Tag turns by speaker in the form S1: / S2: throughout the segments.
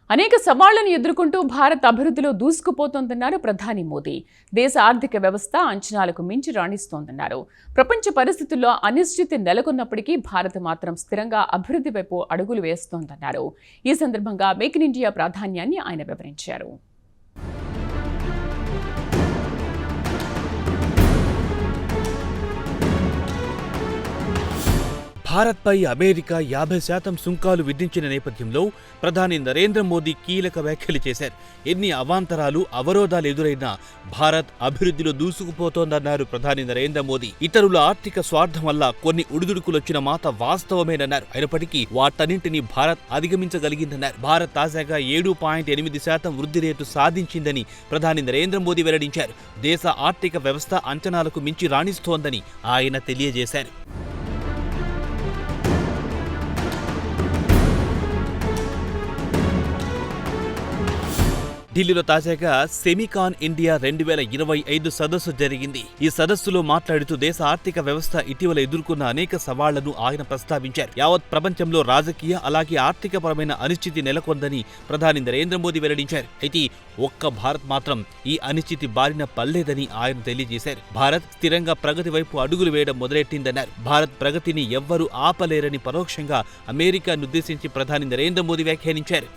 S1: అనేక సవాళ్లను ఎదుర్కొంటూ భారత్ అభివృద్ధిలో దూసుకుపోతోందన్నారు ప్రధాని మోదీ. దేశ ఆర్థిక వ్యవస్థ అంచనాలకు మించి రాణిస్తోందన్నారు. ప్రపంచ పరిస్థితుల్లో అనిశ్చితి నెలకొన్నప్పటికీ భారత్ మాత్రం స్థిరంగా అభివృద్ధి వైపు అడుగులు వేస్తోందన్నారు. ఈ సందర్భంగా మేక్ ఇన్ ఇండియా ప్రాధాన్యాన్ని ఆయన వివరించారు.
S2: భారత్పై అమెరికా 50% సుంకాలు విధించిన నేపథ్యంలో ప్రధాని నరేంద్ర మోదీ కీలక వ్యాఖ్యలు చేశారు. ఎన్ని అవాంతరాలు, అవరోధాలు ఎదురైనా భారత్ అభివృద్ధిలో దూసుకుపోతోందన్నారు ప్రధాని నరేంద్ర మోదీ. ఇతరుల ఆర్థిక స్వార్థం వల్ల కొన్ని ఉడుదుడుకులొచ్చిన మాట వాస్తవమేనన్నారు. అయినప్పటికీ వాటన్నింటినీ భారత్ అధిగమించగలిగిందన్నారు. భారత్ తాజాగా 7.8% వృద్ధి రేటు సాధించిందని ప్రధాని నరేంద్ర మోదీ వెల్లడించారు. దేశ ఆర్థిక వ్యవస్థ అంచనాలకు మించి రాణిస్తోందని ఆయన తెలియజేశారు. ఢిల్లీలో తాజాగా సెమికాన్ ఇండియా 2025 సదస్సు జరిగింది. ఈ సదస్సులో మాట్లాడుతూ దేశ ఆర్థిక వ్యవస్థ ఇటీవల ఎదుర్కొన్న అనేక సవాళ్లను ఆయన ప్రస్తావించారు. యావత్ ప్రపంచంలో రాజకీయ అలాగే ఆర్థికపరమైన అనిశ్చితి నెలకొందని ప్రధాని నరేంద్ర మోదీ వెల్లడించారు. అయితే ఒక్క భారత్ మాత్రం ఈ అనిశ్చితి బారిన పడలేదని ఆయన తెలియజేశారు. భారత్ స్థిరంగా ప్రగతి వైపు అడుగులు వేయడం మొదలెట్టిందన్నారు. భారత్ ప్రగతిని ఎవ్వరూ ఆపలేరని పరోక్షంగా అమెరికానుద్దేశించి ప్రధాని నరేంద్ర మోదీ వ్యాఖ్యానించారు.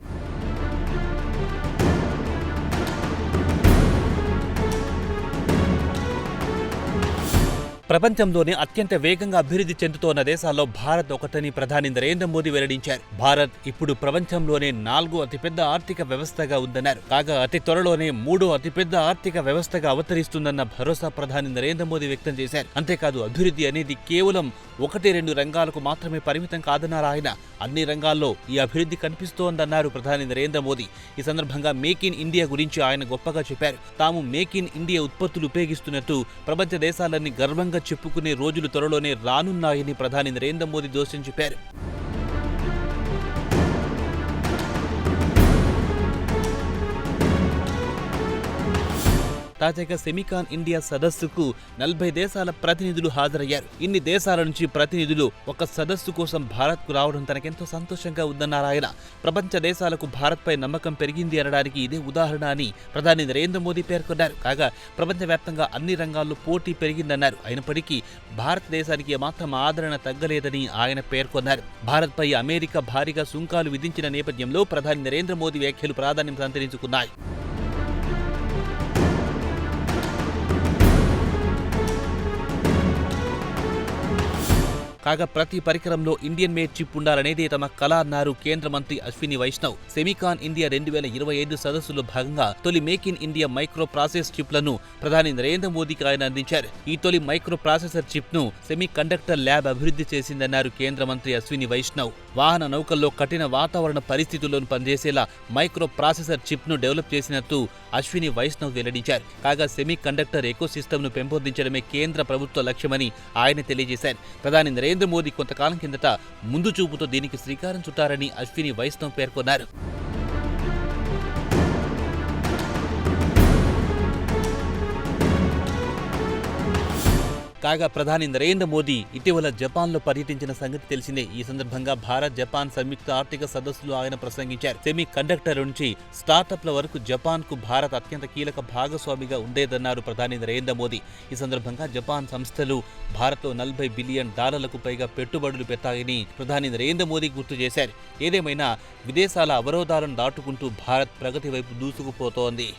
S2: ప్రపంచంలోనే అత్యంత వేగంగా అభివృద్ధి చెందుతోన్న దేశాల్లో భారత్ ఒకటని ప్రధాని నరేంద్ర మోదీ వెల్లడించారు. భారత్ ఇప్పుడు ప్రపంచంలోనే 4వ అతిపెద్ద ఆర్థిక వ్యవస్థగా ఉందన్నారు. కాగా అతి త్వరలోనే 3వ అతిపెద్ద ఆర్థిక వ్యవస్థగా అవతరిస్తుందన్న భరోసా ప్రధాని నరేంద్ర మోదీ వ్యక్తం చేశారు. అంతేకాదు అభివృద్ధి అనేది కేవలం 1-2 రంగాలకు మాత్రమే పరిమితం కాదన్నారు ఆయన. అన్ని రంగాల్లో ఈ అభివృద్ధి కనిపిస్తోందన్నారు ప్రధాని నరేంద్ర మోదీ. ఈ సందర్భంగా మేక్ ఇన్ ఇండియా గురించి ఆయన గొప్పగా చెప్పారు. తాము మేక్ ఇన్ ఇండియా ఉత్పత్తులు ఉపయోగిస్తున్నట్టు ప్రపంచ దేశాలన్నీ గర్వంగా చెప్పుకునే రోజులు త్వరలోనే రానున్నాయని ప్రధాని నరేంద్ర మోదీ జోస్యం చెప్పారు. తాజాగా సెమికాన్ ఇండియా సదస్సుకు 40 దేశాల ప్రతినిధులు హాజరయ్యారు. ఇన్ని దేశాల నుంచి ప్రతినిధులు ఒక సదస్సు కోసం భారత్కు రావడం తనకెంతో సంతోషంగా ఉందన్నారు ఆయన. ప్రపంచ దేశాలకు భారత్పై నమ్మకం పెరిగింది అనడానికి ఇదే ఉదాహరణ అని ప్రధాని నరేంద్ర మోదీ పేర్కొన్నారు. కాగా ప్రపంచవ్యాప్తంగా అన్ని రంగాల్లో పోటీ పెరిగిందన్నారు. అయినప్పటికీ భారతదేశానికి ఏమాత్రం ఆదరణ తగ్గలేదని ఆయన పేర్కొన్నారు. భారత్పై అమెరికా భారీగా సుంకాలు విధించిన నేపథ్యంలో ప్రధాని నరేంద్ర మోదీ వ్యాఖ్యలు ప్రాధాన్యం సంతరించుకున్నాయి. కాగా ప్రతి పరికరంలో ఇండియన్ మేడ్ చిప్ ఉండాలనేదే తమ కళ అన్నారు కేంద్ర మంత్రి అశ్విని వైష్ణవ్. సెమికాన్ ఇండియా 2025 సదస్సులో భాగంగా తొలి make in India micro process చిప్లను ప్రధాని నరేంద్ర మోదీకి ఆయన అందించారు. ఈ తొలి మైక్రో ప్రాసెసర్ చిప్ ను సెమీ కండక్టర్ ల్యాబ్ అభివృద్ధి చేసిందన్నారు కేంద్ర మంత్రి అశ్విని వైష్ణవ్. వాహన నౌకల్లో కఠిన వాతావరణ పరిస్థితుల్లోనూ పనిచేసేలా మైక్రో ప్రాసెసర్ చిప్ ను డెవలప్ చేసినట్టు అశ్విని వైష్ణవ్ వెల్లడించారు. కాగా సెమీ కండక్టర్ ఎకోసిస్టమ్ ను పెంపొందించడమే కేంద్ర ప్రభుత్వ లక్ష్యమని ఆయన తెలియజేశారు. ప్రధాని నరేంద్ర మోదీ కొంతకాలం కిందట ముందు చూపుతో దీనికి శ్రీకారం చుట్టారని అశ్విని వైష్ణవ్ పేర్కొన్నారు. కాగా ప్రధాని నరేంద్ర మోదీ ఇటీవల జపాన్లో పర్యటించిన సంగతి తెలిసిందే. ఈ సందర్భంగా భారత్ జపాన్ సంయుక్త ఆర్థిక సదస్సులో ఆయన ప్రసంగించారు. సెమీ కండక్టర్ నుంచి స్టార్టప్ల వరకు జపాన్కు భారత్ అత్యంత కీలక భాగస్వామిగా ఉండేదన్నారు ప్రధాని నరేంద్ర మోదీ. ఈ సందర్భంగా జపాన్ సంస్థలు భారత్లో $40 బిలియన్ పైగా పెట్టుబడులు పెట్టాయని ప్రధాని నరేంద్ర మోదీ గుర్తు చేశారు. ఏదేమైనా విదేశాల అవరోధాలను దాటుకుంటూ భారత్ ప్రగతి వైపు దూసుకుపోతోంది.